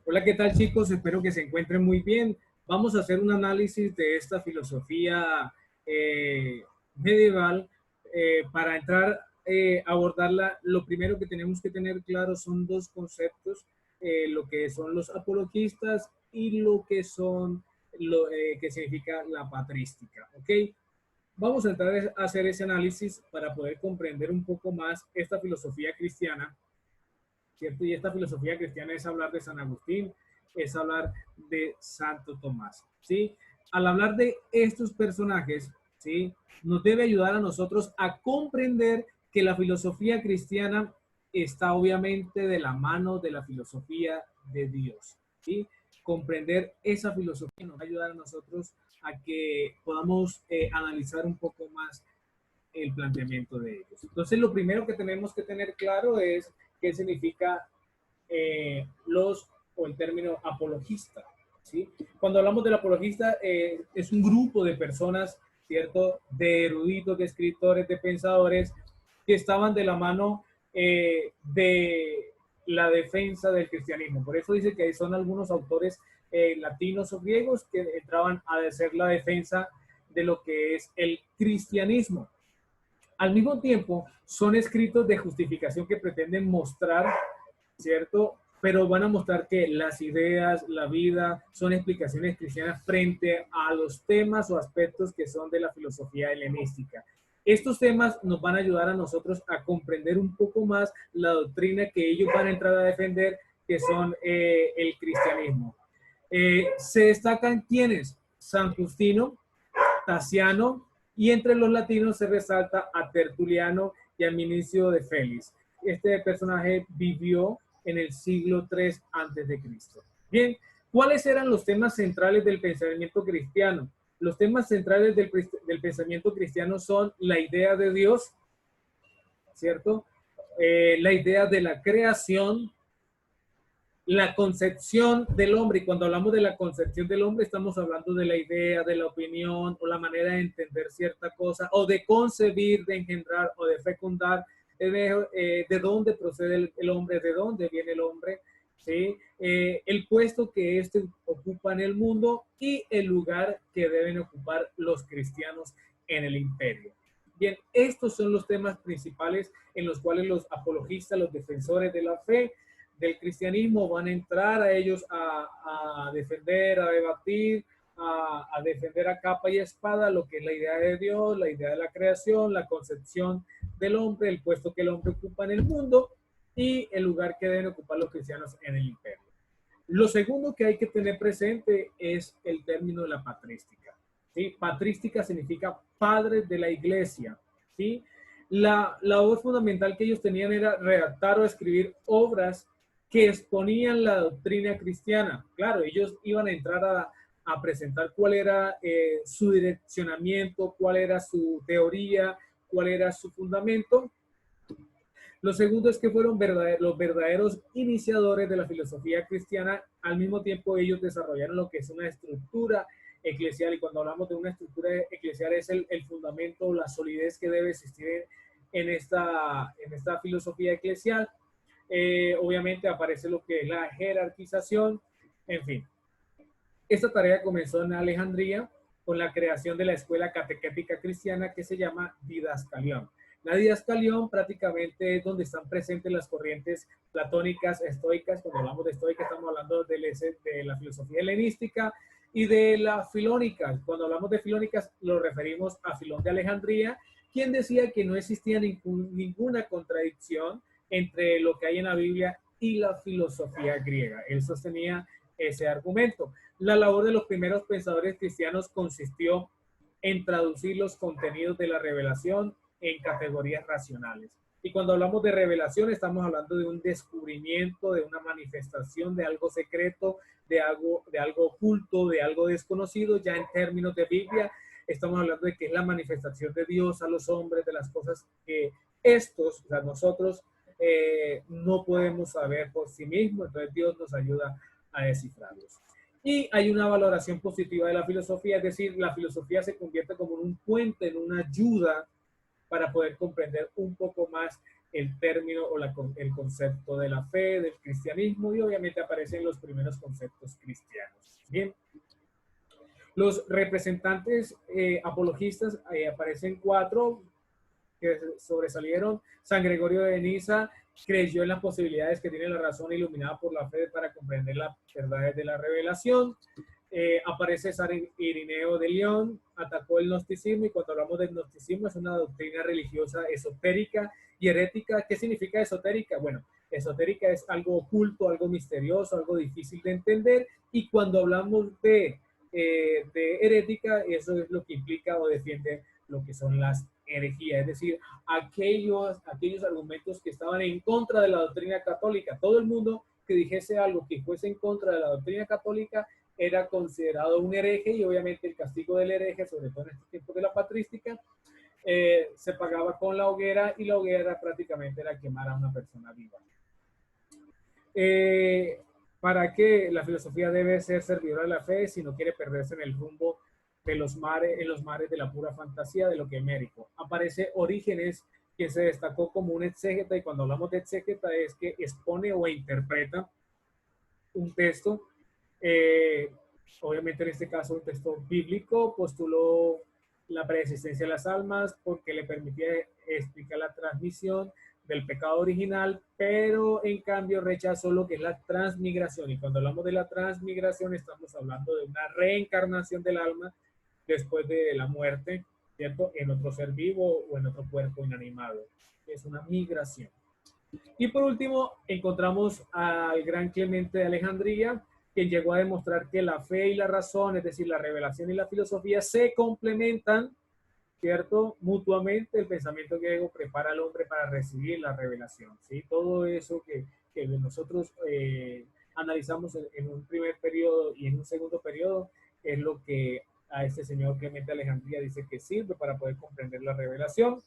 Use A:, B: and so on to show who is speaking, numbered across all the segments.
A: Hola, ¿qué tal, chicos? Espero que se encuentren muy bien. Vamos a hacer un análisis de esta filosofía medieval. Para entrar a abordarla, lo primero que tenemos que tener claro son dos conceptos, lo que son los apologistas y lo que son lo que significa la patrística, ¿ok? Vamos a entrar a hacer ese análisis para poder comprender un poco más esta filosofía cristiana, ¿cierto? Y esta filosofía cristiana es hablar de San Agustín, es hablar de Santo Tomás, ¿sí? Al hablar de estos personajes, ¿sí? Nos debe ayudar a nosotros a comprender que la filosofía cristiana está obviamente de la mano de la filosofía de Dios, ¿sí? Comprender esa filosofía nos va a ayudar a nosotros a que podamos analizar un poco más el planteamiento de ellos. Entonces, lo primero que tenemos que tener claro es qué significa los o el término apologista. ¿Sí? Cuando hablamos del apologista, es un grupo de personas, ¿cierto? De eruditos, de escritores, de pensadores que estaban de la mano de la defensa del cristianismo. Por eso dice que son algunos autores latinos o griegos que entraban a hacer la defensa de lo que es el cristianismo. Al mismo tiempo, son escritos de justificación que pretenden mostrar, ¿cierto? Pero van a mostrar que las ideas, la vida, son explicaciones cristianas frente a los temas o aspectos que son de la filosofía helenística. Estos temas nos van a ayudar a nosotros a comprender un poco más la doctrina que ellos van a entrar a defender, que son el cristianismo. Se destacan quienes: San Justino, Tasiano, y entre los latinos se resalta a Tertuliano y a Minicio de Félix. Este personaje vivió en el siglo III antes de Cristo. Bien, ¿cuáles eran los temas centrales del pensamiento cristiano? Los temas centrales del pensamiento cristiano son la idea de Dios, ¿cierto? La idea de la creación, la concepción del hombre. Y cuando hablamos de la concepción del hombre, estamos hablando de la idea, de la opinión o la manera de entender cierta cosa, o de concebir, de engendrar o de fecundar, de dónde procede el hombre, de dónde viene el hombre, ¿sí? El puesto que éste ocupa en el mundo y el lugar que deben ocupar los cristianos en el imperio. Bien, estos son los temas principales en los cuales los apologistas, los defensores de la fe, del cristianismo, van a entrar a ellos a defender, a debatir, a defender a capa y espada lo que es la idea de Dios, la idea de la creación, la concepción del hombre, el puesto que el hombre ocupa en el mundo y el lugar que deben ocupar los cristianos en el imperio. Lo segundo que hay que tener presente es el término de la patrística. ¿Sí? Patrística significa padres de la iglesia. ¿Sí? La labor fundamental que ellos tenían era redactar o escribir obras que exponían la doctrina cristiana. Claro, ellos iban a entrar a presentar cuál era su direccionamiento, cuál era su teoría, cuál era su fundamento. Lo segundo es que fueron los verdaderos iniciadores de la filosofía cristiana. Al mismo tiempo, ellos desarrollaron lo que es una estructura eclesial. Y cuando hablamos de una estructura eclesial, es el fundamento, la solidez que debe existir en esta filosofía eclesial. Obviamente aparece lo que es la jerarquización, en fin. Esta tarea comenzó en Alejandría con la creación de la escuela catequética cristiana que se llama Didascalión. La Didascalión prácticamente es donde están presentes las corrientes platónicas, estoicas. Cuando hablamos de estoica estamos hablando de la filosofía helenística y de la filónica. Cuando hablamos de filónicas lo referimos a Filón de Alejandría, quien decía que no existía ninguna contradicción entre lo que hay en la Biblia y la filosofía griega. Él sostenía ese argumento. La labor de los primeros pensadores cristianos consistió en traducir los contenidos de la revelación en categorías racionales. Y cuando hablamos de revelación, estamos hablando de un descubrimiento, de una manifestación de algo secreto, de algo oculto, de algo desconocido. Ya en términos de Biblia, estamos hablando de que es la manifestación de Dios a los hombres, de las cosas que estos, o sea, nosotros, no podemos saber por sí mismos. Entonces Dios nos ayuda a descifrarlos. Y hay una valoración positiva de la filosofía, es decir, la filosofía se convierte como en un puente, en una ayuda para poder comprender un poco más el término o el concepto de la fe, del cristianismo, y obviamente aparecen los primeros conceptos cristianos. Bien, los representantes apologistas, aparecen 4 que sobresalieron. San Gregorio de Niza creyó en las posibilidades que tiene la razón iluminada por la fe para comprender las verdades de la revelación. Aparece San Irineo de León, atacó el gnosticismo, y cuando hablamos del gnosticismo es una doctrina religiosa esotérica y herética. ¿Qué significa esotérica? Bueno, esotérica es algo oculto, algo misterioso, algo difícil de entender, y cuando hablamos de herética, eso es lo que implica o defiende lo que son las herejías, es decir, aquellos argumentos que estaban en contra de la doctrina católica. Todo el mundo que dijese algo que fuese en contra de la doctrina católica era considerado un hereje, y obviamente el castigo del hereje, sobre todo en este tiempo de la patrística, se pagaba con la hoguera, y la hoguera prácticamente era quemar a una persona viva. ¿Para qué la filosofía debe ser servidora de la fe si no quiere perderse en el rumbo de los mares, en los mares de la pura fantasía de lo que es mérico? Aparece Orígenes, que se destacó como un exégeta, y cuando hablamos de exégeta es que expone o interpreta un texto, obviamente en este caso un texto bíblico. Postuló la preexistencia de las almas porque le permitía explicar la transmisión del pecado original, pero en cambio rechazó lo que es la transmigración, y cuando hablamos de la transmigración estamos hablando de una reencarnación del alma después de la muerte, ¿cierto?, en otro ser vivo o en otro cuerpo inanimado. Es una migración. Y por último encontramos al gran Clemente de Alejandría, quien llegó a demostrar que la fe y la razón, es decir, la revelación y la filosofía, se complementan, ¿cierto?, mutuamente. El pensamiento griego prepara al hombre para recibir la revelación, ¿sí? Todo eso que nosotros analizamos en un primer periodo y en un segundo periodo es lo que a este señor Clemente de Alejandría dice que sirve para poder comprender la revelación,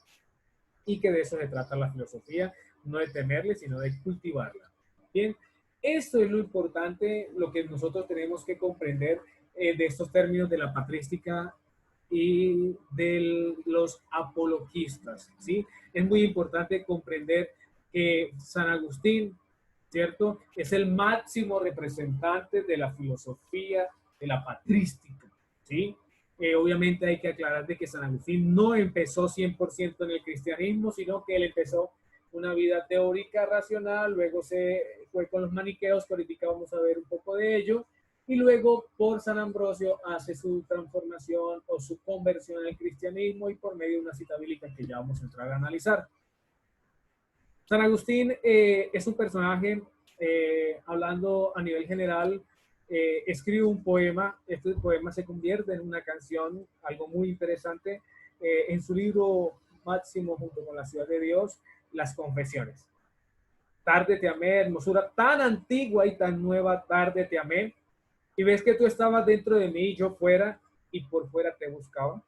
A: y que de eso se trata la filosofía, no de temerle, sino de cultivarla. Bien, esto es lo importante, lo que nosotros tenemos que comprender de estos términos de la patrística y de los apologistas, ¿sí? Es muy importante comprender que San Agustín, ¿cierto?, es el máximo representante de la filosofía de la patrística, ¿sí? Obviamente hay que aclarar de que San Agustín no empezó 100% en el cristianismo, sino que él empezó una vida teórica racional, luego se fue con los maniqueos, que ahorita vamos a ver un poco de ello, y luego por San Ambrosio hace su transformación o su conversión al cristianismo, y por medio de una cita bíblica que ya vamos a entrar a analizar. San Agustín es un personaje, hablando a nivel general, escribe un poema. Este poema se convierte en una canción, algo muy interesante, en su libro máximo junto con La Ciudad de Dios, Las Confesiones. Tarde te amé, hermosura tan antigua y tan nueva, tarde te amé, y ves que tú estabas dentro de mí y yo fuera, y por fuera te buscaba.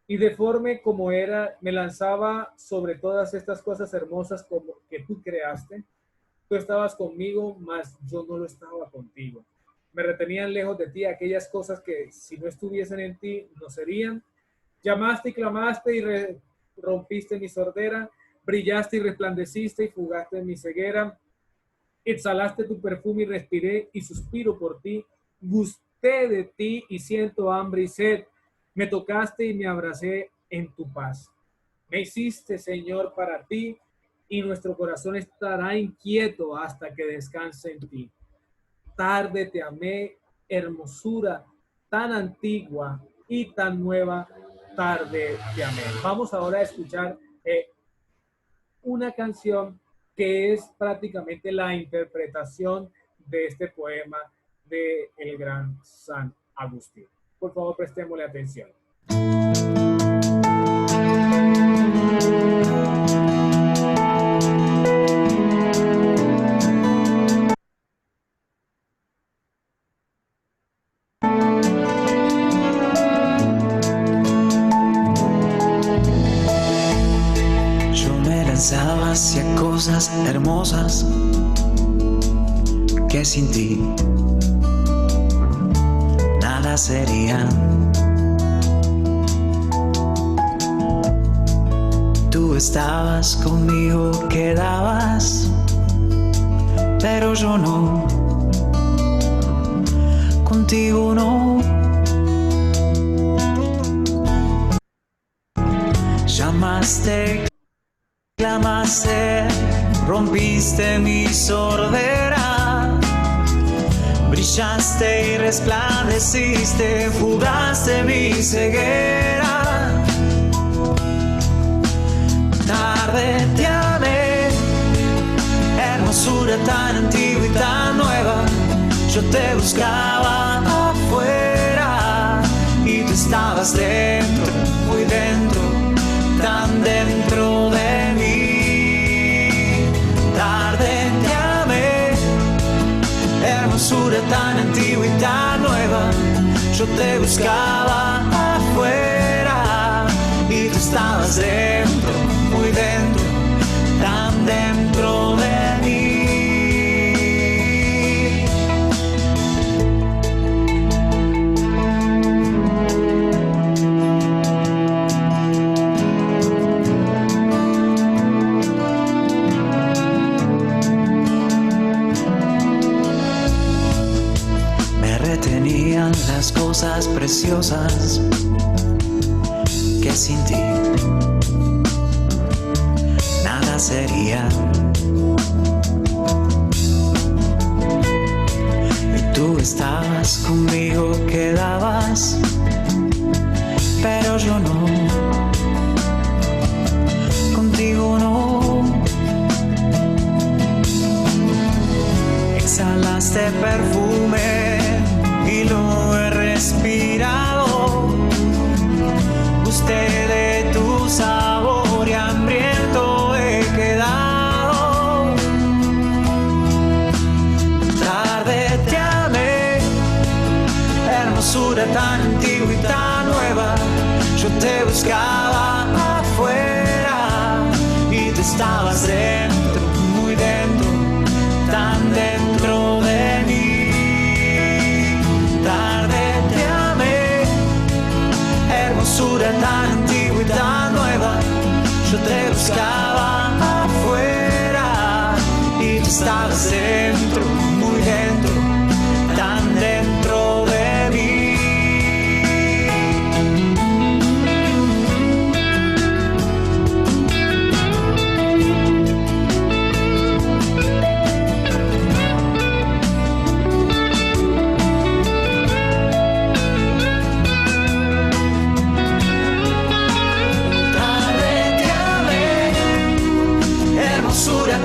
A: Y deforme como era, me lanzaba sobre todas estas cosas hermosas como que tú creaste. Tú estabas conmigo, mas yo no lo estaba contigo. Me retenían lejos de ti aquellas cosas que si no estuviesen en ti no serían. Llamaste y clamaste y rompiste mi sordera. Brillaste y resplandeciste y fugaste mi ceguera. Exhalaste tu perfume y respiré y suspiro por ti. Gusté de ti y siento hambre y sed. Me tocaste y me abracé en tu paz. Me hiciste, Señor, para ti, y nuestro corazón estará inquieto hasta que descanse en ti. Tarde te amé, hermosura tan antigua y tan nueva, tarde te amé. Vamos ahora a escuchar una canción que es prácticamente la interpretación de este poema de el gran San Agustín. Por favor, prestémosle atención.
B: Yo me lanzaba hacia cosas hermosas que sin ti nada serían. Tú tú estabas conmigo, quedabas, pero yo no, contigo no. Llamaste, clamaste, rompiste mi sordera, brillaste y resplandeciste, fugaste mi ceguera. Tarde te amé, hermosura tan antigua y tan nueva. Yo te buscaba afuera y tú estabas dentro, muy dentro, tan dentro de mí. Tarde te amé, hermosura tan antigua y tan nueva. Yo te buscaba afuera y tú estabas dentro, muy dentro, tan dentro de mí. Me retenían las cosas preciosas que sin ti nada sería. Y tú estabas conmigo, quedabas, pero yo no, contigo no. Exhalaste perfume y lo he respirado. Gusté de tu sabor y hambriento he quedado. Tarde te amé, hermosura tan antigua y tan nueva. Yo te buscaba afuera y tú estabas dentro, muy dentro, tan dentro de mí. Tarde te amé, hermosura tan antigua y tan nueva. Yo te buscaba afuera y tú estabas dentro, muy dentro, tan dentro de mí.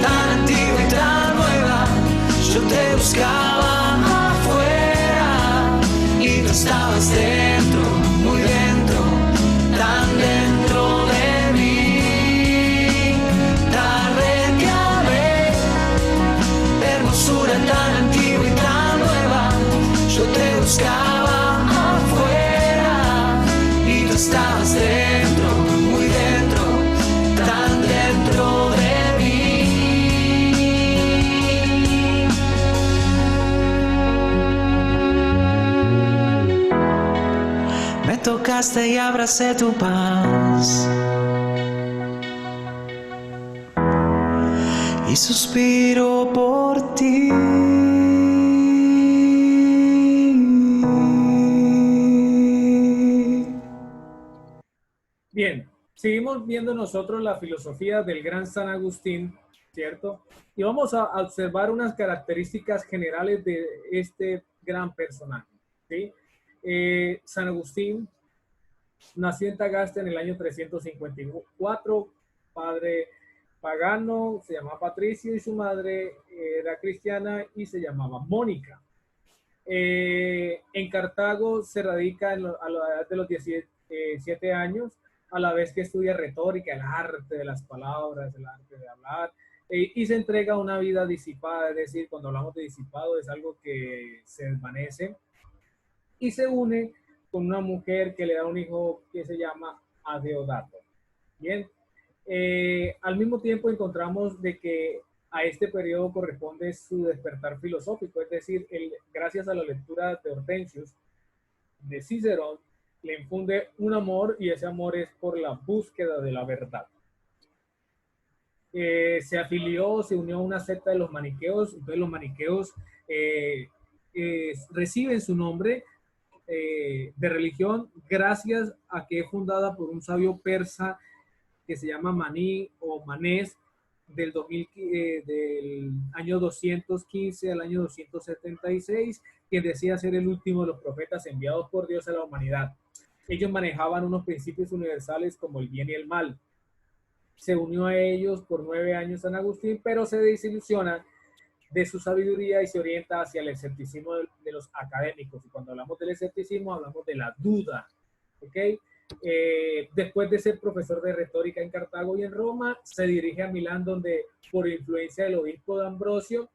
B: Tan antigua y tan nueva, yo te buscaba afuera y tú estabas dentro, muy dentro, tan dentro de mí. Tarde te amé, hermosura tan antigua y tan nueva, yo te buscaba afuera y tú estabas dentro, muy dentro, tan dentro de mí. Tocaste y abracé tu paz y suspiro por ti.
A: Bien, seguimos viendo nosotros la filosofía del gran San Agustín, ¿cierto? Y vamos a observar unas características generales de este gran personaje, ¿sí? San Agustín nació en Tagaste en el año 354, padre pagano, se llamaba Patricio y su madre era cristiana y se llamaba Mónica. En Cartago se radica a la edad de los 17 años, a la vez que estudia retórica, el arte de las palabras, el arte de hablar, y se entrega a una vida disipada, es decir, cuando hablamos de disipado es algo que se desvanece, y se une con una mujer que le da un hijo que se llama Adeodato. Bien, al mismo tiempo encontramos de que a este periodo corresponde su despertar filosófico, es decir, gracias a la lectura de Hortensius, de Cicerón, le infunde un amor y ese amor es por la búsqueda de la verdad. se afilió, se unió a una secta de los maniqueos. Entonces los maniqueos reciben su nombre de religión gracias a que es fundada por un sabio persa que se llama Maní o Manés del año 215 al año 276, quien decía ser el último de los profetas enviados por Dios a la humanidad. Ellos manejaban unos principios universales como el bien y el mal. Se unió a ellos por 9 años San Agustín, pero se desilusiona de su sabiduría y se orienta hacia el escepticismo de los académicos. Y cuando hablamos del escepticismo, hablamos de la duda. ¿Ok? Después de ser profesor de retórica en Cartago y en Roma, se dirige a Milán, donde por influencia del obispo de Ambrosio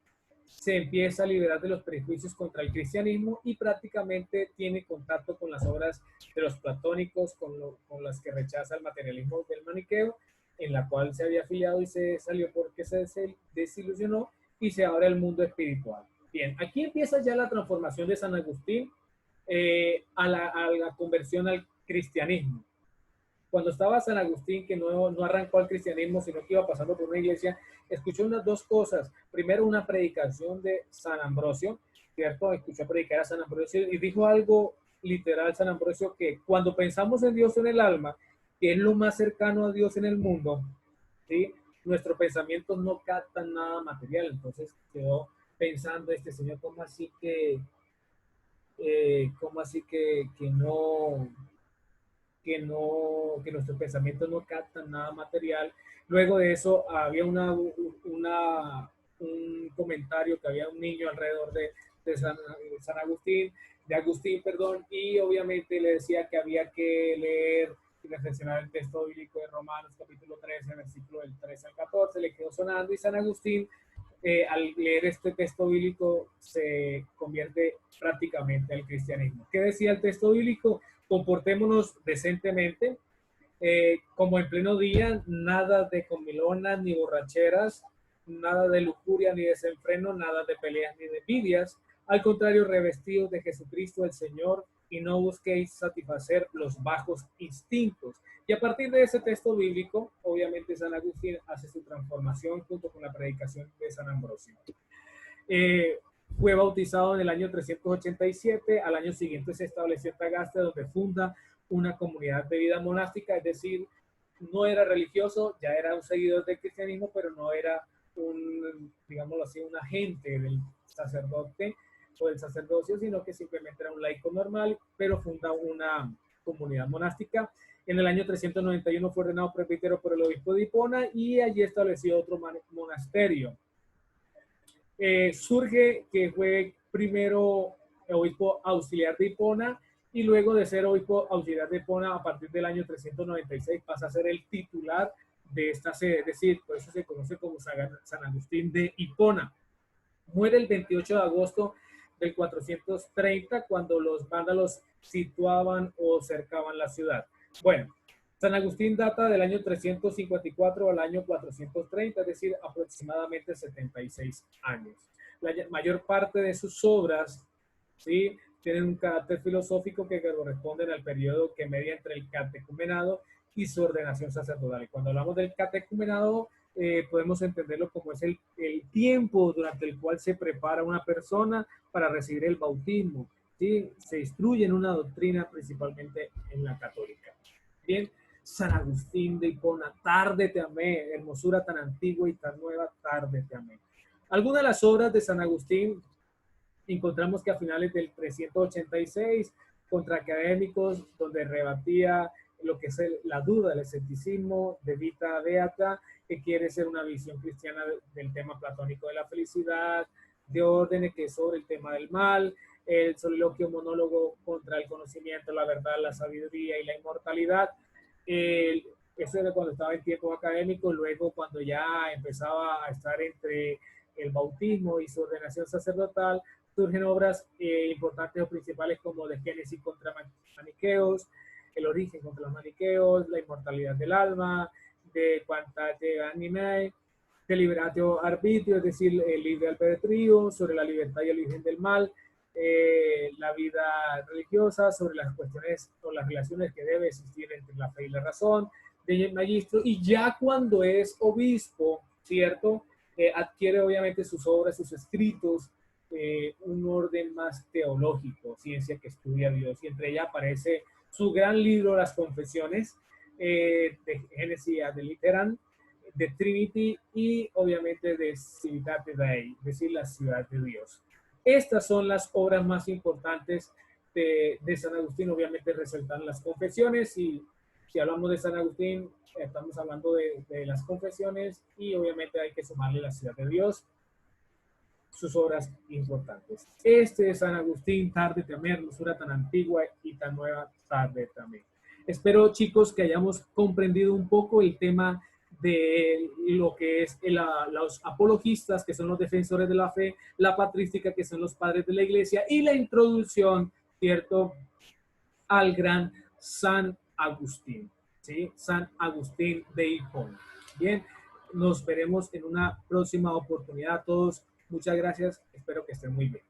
A: se empieza a liberar de los prejuicios contra el cristianismo y prácticamente tiene contacto con las obras de los platónicos, con las que rechaza el materialismo del maniqueo, en la cual se había afiliado y se salió porque se desilusionó y se abre al mundo espiritual. Bien, aquí empieza ya la transformación de San Agustín a la conversión al cristianismo. Cuando estaba San Agustín, que no arrancó al cristianismo, sino que iba pasando por una iglesia, escuchó unas dos cosas. Primero, una predicación de San Ambrosio, ¿cierto? Escuchó predicar a San Ambrosio y dijo algo literal San Ambrosio, que cuando pensamos en Dios en el alma, que es lo más cercano a Dios en el mundo, ¿sí? Nuestros pensamientos no captan nada material. Entonces quedó pensando este señor, ¿cómo así que nuestros pensamientos no captan nada material? Luego de eso había un comentario que había un niño alrededor de Agustín, perdón, y obviamente le decía que había que leer y reflexionar el texto bíblico de Romanos capítulo 13, versículo del 13 al 14, le quedó sonando y San Agustín al leer este texto bíblico se convierte prácticamente al cristianismo. ¿Qué decía el texto bíblico? Comportémonos decentemente, como en pleno día, nada de comilonas ni borracheras, nada de lujuria ni desenfreno, nada de peleas ni de envidias. Al contrario, revestidos de Jesucristo el Señor y no busquéis satisfacer los bajos instintos. Y a partir de ese texto bíblico, obviamente San Agustín hace su transformación junto con la predicación de San Ambrosio. Fue bautizado en el año 387, al año siguiente se estableció en Tagaste, donde funda una comunidad de vida monástica, es decir, no era religioso, ya era un seguidor del cristianismo, pero no era digámoslo así, un agente del sacerdote o del sacerdocio, sino que simplemente era un laico normal, pero funda una comunidad monástica. En el año 391 fue ordenado presbítero por el obispo de Hipona y allí estableció otro monasterio. Surge que fue primero obispo auxiliar de Hipona y luego de ser obispo auxiliar de Hipona, a partir del año 396 pasa a ser el titular de esta sede, es decir, por eso se conoce como San Agustín de Hipona. Muere el 28 de agosto del 430, cuando los vándalos situaban o cercaban la ciudad. Bueno, San Agustín data del año 354 al año 430, es decir, aproximadamente 76 años. La mayor parte de sus obras, ¿sí?, tienen un carácter filosófico que corresponden al periodo que media entre el catecumenado y su ordenación sacerdotal. Y cuando hablamos del catecumenado, podemos entenderlo como es el tiempo durante el cual se prepara una persona para recibir el bautismo, ¿sí? Se instruye en una doctrina, principalmente en la católica. Bien, San Agustín de Hipona, tarde te amé, hermosura tan antigua y tan nueva, tarde te amé. Algunas de las obras de San Agustín encontramos que a finales del 386, contra académicos, donde rebatía lo que es la duda, el escepticismo de Vita Beata, que quiere ser una visión cristiana del tema platónico de la felicidad, de órdenes, que es sobre el tema del mal, el soliloquio monólogo contra el conocimiento, la verdad, la sabiduría y la inmortalidad. Eso era cuando estaba en tiempo académico. Luego, cuando ya empezaba a estar entre el bautismo y su ordenación sacerdotal, surgen obras importantes o principales como de Génesis contra maniqueos, el origen contra los maniqueos, la inmortalidad del alma, de Quantate Animae, de Liberatio Arbitrio, es decir, el libre albedrío, sobre la libertad y el origen del mal, la vida religiosa, sobre las cuestiones o las relaciones que debe existir entre la fe y la razón, de Magistro. Y ya cuando es obispo, ¿cierto? Adquiere obviamente sus obras, sus escritos, un orden más teológico, ciencia que estudia a Dios, y entre ella aparece su gran libro, Las Confesiones, de Génesis ad Litteram, de Trinity y obviamente de Civitate Dei, es decir, la ciudad de Dios. Estas son las obras más importantes de San Agustín. Obviamente resaltan las confesiones, y si hablamos de San Agustín, estamos hablando de las confesiones, y obviamente hay que sumarle la ciudad de Dios, sus obras importantes. Este es San Agustín, tarde también, hermosura tan antigua y tan nueva, tarde también. Espero, chicos, que hayamos comprendido un poco el tema de lo que es los apologistas, que son los defensores de la fe, la patrística, que son los padres de la iglesia, y la introducción, ¿cierto?, al gran San Agustín, ¿sí? San Agustín de Hipona. Bien, nos veremos en una próxima oportunidad a todos. Muchas gracias, espero que estén muy bien.